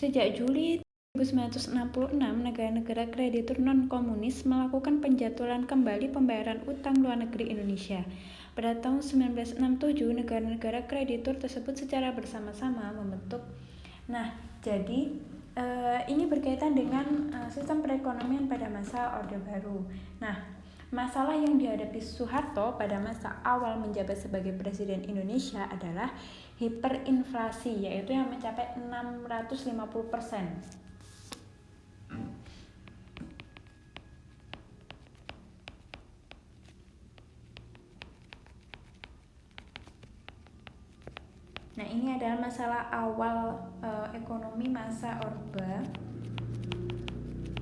Sejak Juli 1966, negara-negara kreditur non-komunis melakukan penjadwalan kembali pembayaran utang luar negeri Indonesia. Pada tahun 1967, negara-negara kreditur tersebut secara bersama-sama membentuk. Nah, jadi ini berkaitan dengan sistem perekonomian pada masa Orde Baru. Nah, masalah yang dihadapi Soeharto pada masa awal menjabat sebagai Presiden Indonesia adalah hiperinflasi, yaitu yang mencapai 650%. Nah, ini adalah masalah awal ekonomi masa Orde,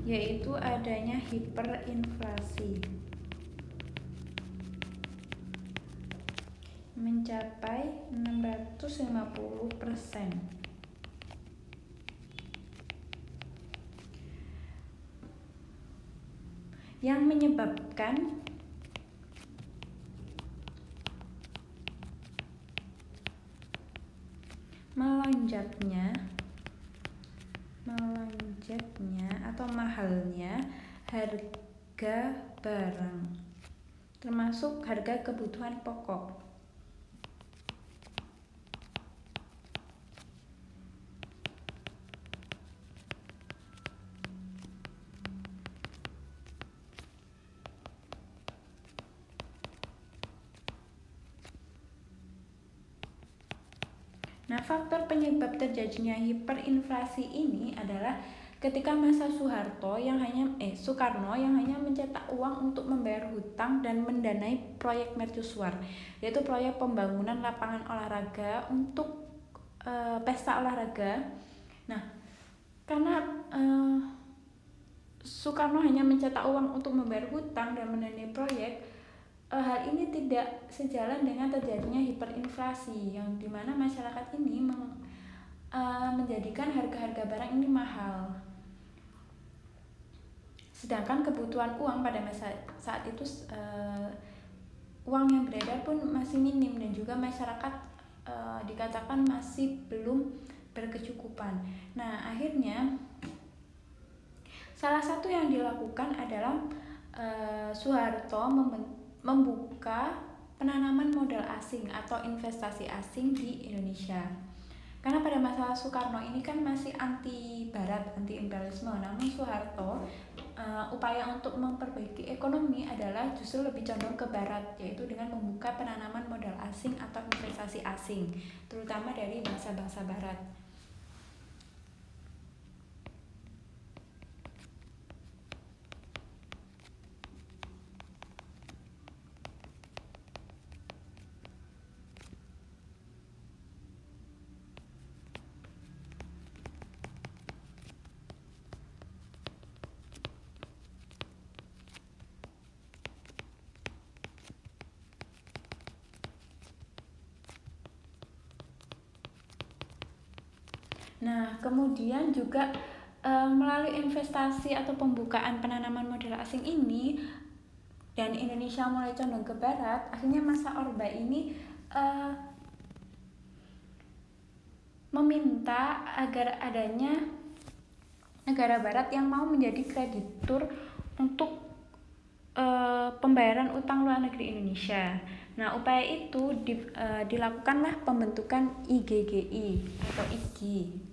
yaitu adanya hiperinflasi mencapai 650%. Yang menyebabkan melonjaknya atau mahalnya harga barang, termasuk harga kebutuhan pokok. Nah, faktor penyebab terjadinya hiperinflasi ini adalah ketika masa Soekarno yang hanya mencetak uang untuk membayar hutang dan mendanai proyek mercusuar, yaitu proyek pembangunan lapangan olahraga untuk pesta olahraga. Nah, karena Soekarno hanya mencetak uang untuk membayar hutang dan mendanai proyek, hal ini tidak sejalan dengan terjadinya hiperinflasi, yang dimana masyarakat ini menjadikan harga-harga barang ini mahal. Sedangkan kebutuhan uang pada masa saat itu, uang yang beredar pun masih minim dan juga masyarakat dikatakan masih belum berkecukupan. Nah, akhirnya salah satu yang dilakukan adalah Soeharto membuka penanaman modal asing atau investasi asing di Indonesia. Karena pada masa Soekarno ini kan masih anti barat, anti imperialisme. Namun Soeharto upaya untuk memperbaiki ekonomi adalah justru lebih condong ke barat, yaitu dengan membuka penanaman modal asing atau investasi asing, terutama dari bangsa-bangsa barat. Nah, kemudian juga melalui investasi atau pembukaan penanaman modal asing ini dan Indonesia mulai condong ke barat, akhirnya masa Orde ini meminta agar adanya negara barat yang mau menjadi kreditur untuk pembayaran utang luar negeri Indonesia. Nah, upaya itu dilakukanlah pembentukan IGGI atau IGI.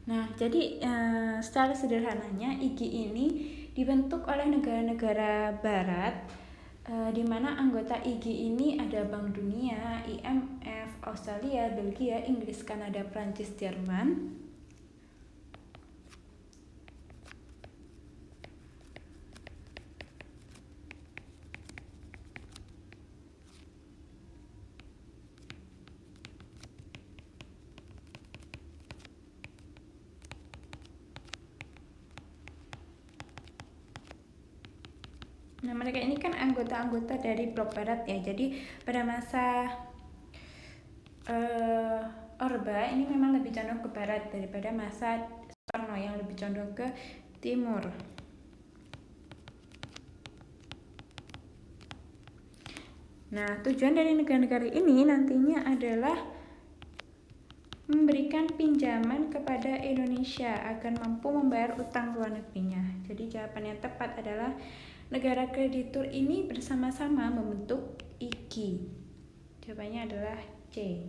Nah, jadi secara sederhananya IGI ini dibentuk oleh negara-negara barat, di mana anggota IGI ini ada Bank Dunia, IMF, Australia, Belgia, Inggris, Kanada, Prancis, Jerman. Nah, mereka ini kan anggota-anggota dari blok barat ya. Jadi pada masa Orba ini memang lebih condong ke barat daripada masa Soekarno yang lebih condong ke timur. Nah, tujuan dari negara-negara ini nantinya adalah memberikan pinjaman kepada Indonesia agar mampu membayar utang luar negerinya. Jadi jawaban yang tepat adalah negara kreditur ini bersama-sama membentuk IGI. Jawabannya adalah C.